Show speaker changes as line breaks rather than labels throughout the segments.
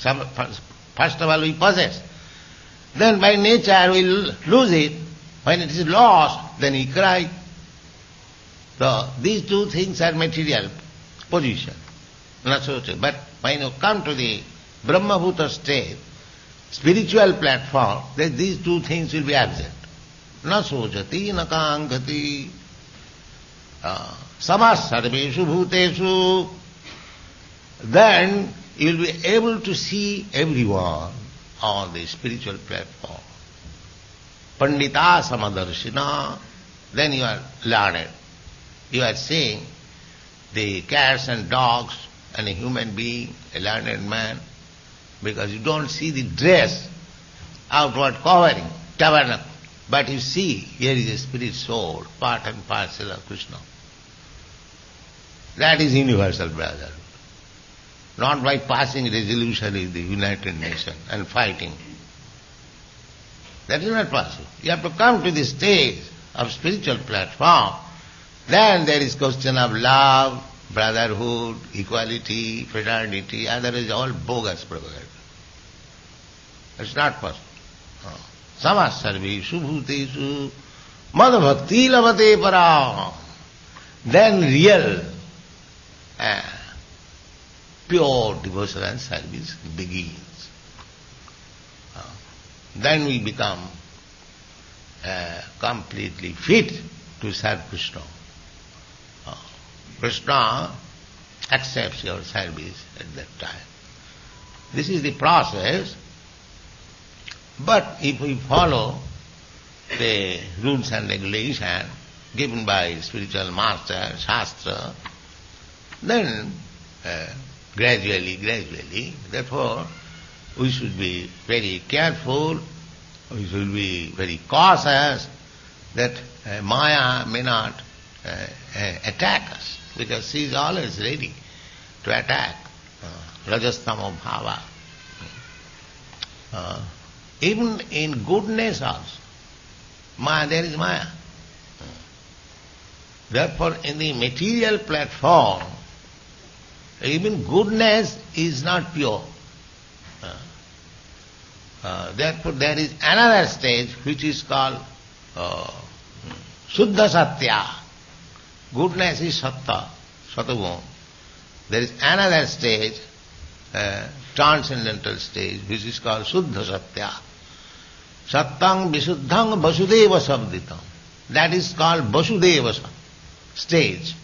First of all we possess. Then by nature we lose it. When it is lost, then we cry. So these two things are material position. Not so. But when you come to the Brahmabhuta state, spiritual platform, then these two things will be absent. Na sojati, na kankati, samas sarveshu bhuteshu. Then you will be able to see everyone on the spiritual platform. Pandita samadarshina, then you are learned. You are seeing the cats and dogs and a human being, a learned man, because you don't see the dress, outward covering, tabernacle. But you see, here is a spirit soul, part and parcel of Krishna. That is universal brotherhood. Not by passing resolution in the United Nations and fighting. That is not possible. You have to come to the stage of spiritual platform. Then there is question of love, brotherhood, equality, fraternity, otherwise all bogus propaganda. It's not possible. Samas sarveshu bhuteshu mad bhakti lavate para. Then real pure devotion and service begins. Then we become completely fit to serve Krishna. Krishna accepts your service at that time. This is the process. But if we follow the rules and regulations given by spiritual master, Shastra, then gradually, therefore, we should be very careful, we should be very cautious that Maya may not attack us, because she is always ready to attack Rajastama Bhava. Even in goodness also, Maya, there is Maya. Therefore, in the material platform, even goodness is not pure. Therefore, there is another stage which is called Suddha Satya. Goodness is Satta, Sataguna. There is another stage, transcendental stage, which is called Suddha Satya. Sattang Visuddhang Vasudeva Sabditam. That is called Vasudeva stage.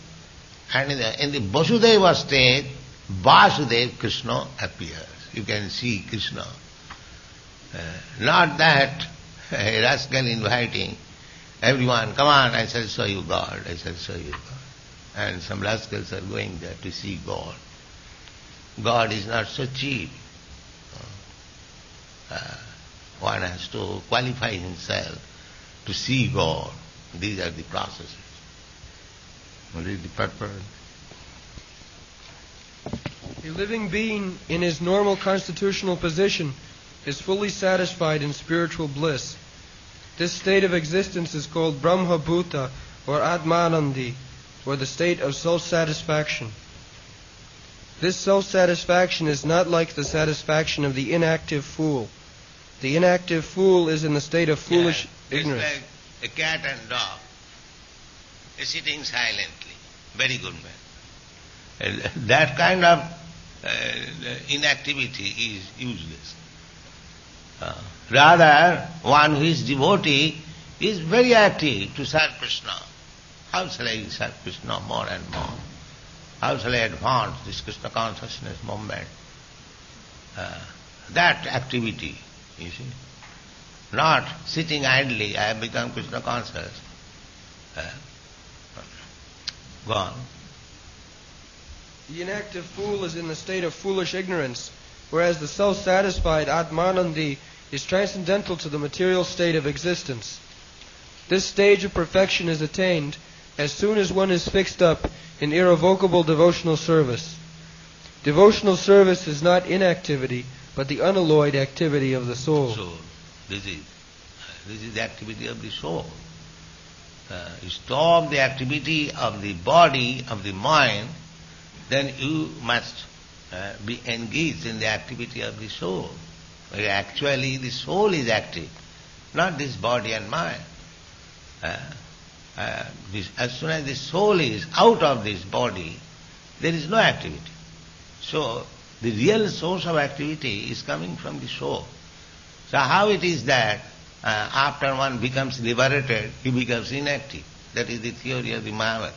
And in the Vasudeva stage, Vasudev Krishna appears. You can see Krishna. Not that a rascal inviting everyone, come on, I shall show you God, I shall show you God. And some rascals are going there to see God. God is not so cheap. One has to qualify himself to see God. These are the processes. Read the purport.
A living being in his normal constitutional position is fully satisfied in spiritual bliss. This state of existence is called Brahma Bhuta or Atmanandi, or the state of self-satisfaction. This self-satisfaction is not like the satisfaction of the inactive fool. The inactive fool is in the state of foolish ignorance.
It's like a cat and dog sitting silently. Very good man. That kind of inactivity is useless. Rather, one who is devotee is very active to serve Krishna. How shall I serve Krishna more and more? How shall I advance this Krishna consciousness movement? That activity, you see. Not sitting idly, I have become Krishna conscious. Go on.
The inactive fool is in the state of foolish ignorance, whereas the self-satisfied Atmanandi is transcendental to the material state of existence. This stage of perfection is attained as soon as one is fixed up in irrevocable devotional service. Devotional service is not inactivity, but the unalloyed activity of the soul.
Soul. This is the activity of the soul. You stop the activity of the body, of the mind, then you must be engaged in the activity of the soul. Where actually the soul is active, not this body and mind. As soon as the soul is out of this body, there is no activity. So the real source of activity is coming from the soul. So how it is that after one becomes liberated, he becomes inactive? That is the theory of the Mahabharata.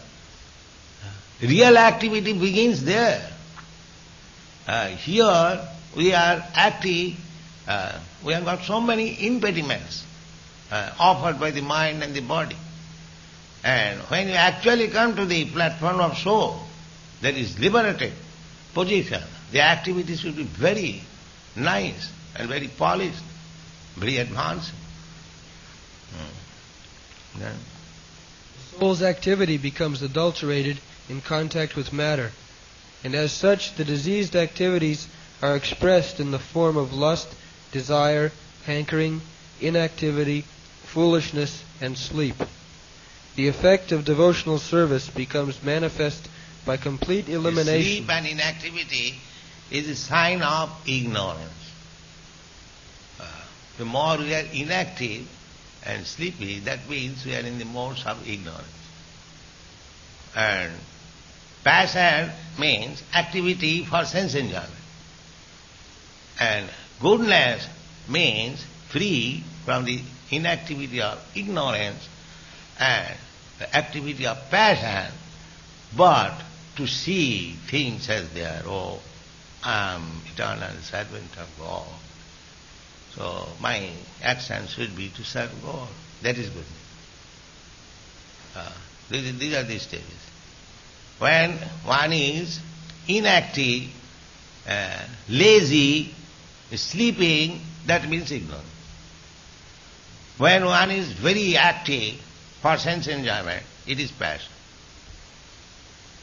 Real activity begins there. Here we are active, we have got so many impediments offered by the mind and the body. And when you actually come to the platform of soul, that is liberated position, the activity should be very nice and very polished, very advanced. Then
The soul's activity becomes adulterated in contact with matter, and as such the diseased activities are expressed in the form of lust, desire, hankering, inactivity, foolishness, and sleep. The effect of devotional service becomes manifest by complete elimination.
Sleep and inactivity is a sign of ignorance. The more we are inactive and sleepy, that means we are in the modes of ignorance. And passion means activity for sense enjoyment. And goodness means free from the inactivity of ignorance and the activity of passion, but to see things as they are. Oh, I am eternal servant of God. So my action should be to serve God. That is good. These are the stages. When one is inactive, lazy, sleeping, that means ignorance. When one is very active for sense enjoyment, it is passion.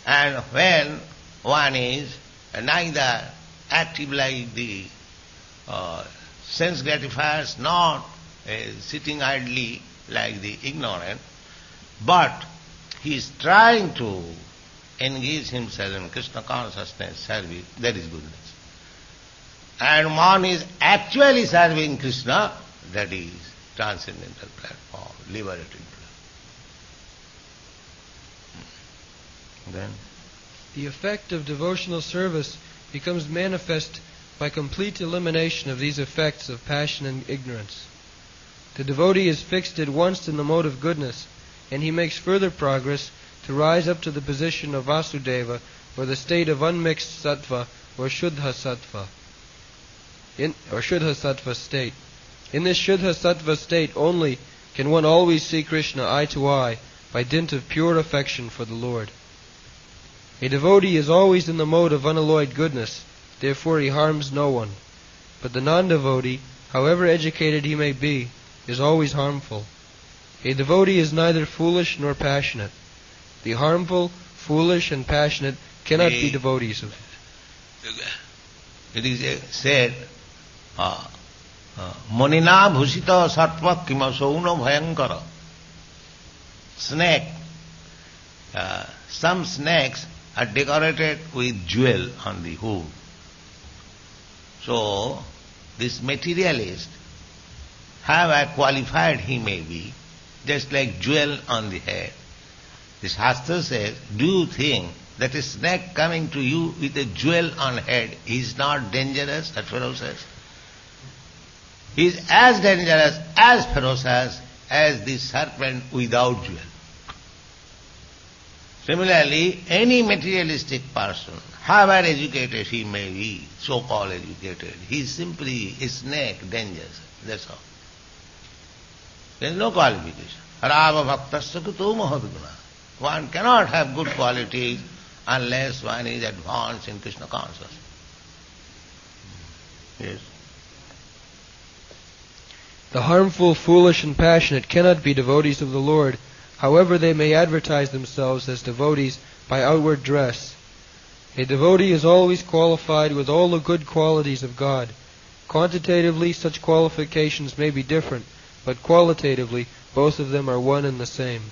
And when one is neither active like the sense gratifiers, nor sitting idly like the ignorant, but he is trying to engage himself in Krishna consciousness service, that is goodness. And one is actually serving Krishna, that is transcendental platform, liberating platform. Then
The effect of devotional service becomes manifest by complete elimination of these effects of passion and ignorance. The devotee is fixed at once in the mode of goodness, and he makes further progress to rise up to the position of Vasudeva, or the state of unmixed sattva, or Shuddha sattva. Shuddha sattva state. In this Shuddha sattva state only can one always see Krishna eye to eye by dint of pure affection for the Lord. A devotee is always in the mode of unalloyed goodness, therefore he harms no one. But the non-devotee, however educated he may be, is always harmful. A devotee is neither foolish nor passionate. The harmful, foolish, and passionate cannot be devotees of
it is said, Monina bhusita sattva kimasauno bhayankara. Snake. Some snakes are decorated with jewel on the hood. So, this materialist, however qualified he may be, just like jewel on the head. The Shastra says, do you think that a snake coming to you with a jewel on head is not dangerous or ferocious? He is as dangerous, as ferocious as the serpent without jewel. Similarly, any materialistic person, however educated he may be, so-called educated, he is simply a snake, dangerous. That's all. There is no qualification. Rava bhaktasya kuto mahadguna. One cannot have good qualities unless one is advanced in Krishna consciousness. Yes.
The harmful, foolish, and passionate cannot be devotees of the Lord, however they may advertise themselves as devotees by outward dress. A devotee is always qualified with all the good qualities of God. Quantitatively, such qualifications may be different, but qualitatively, both of them are one and the same.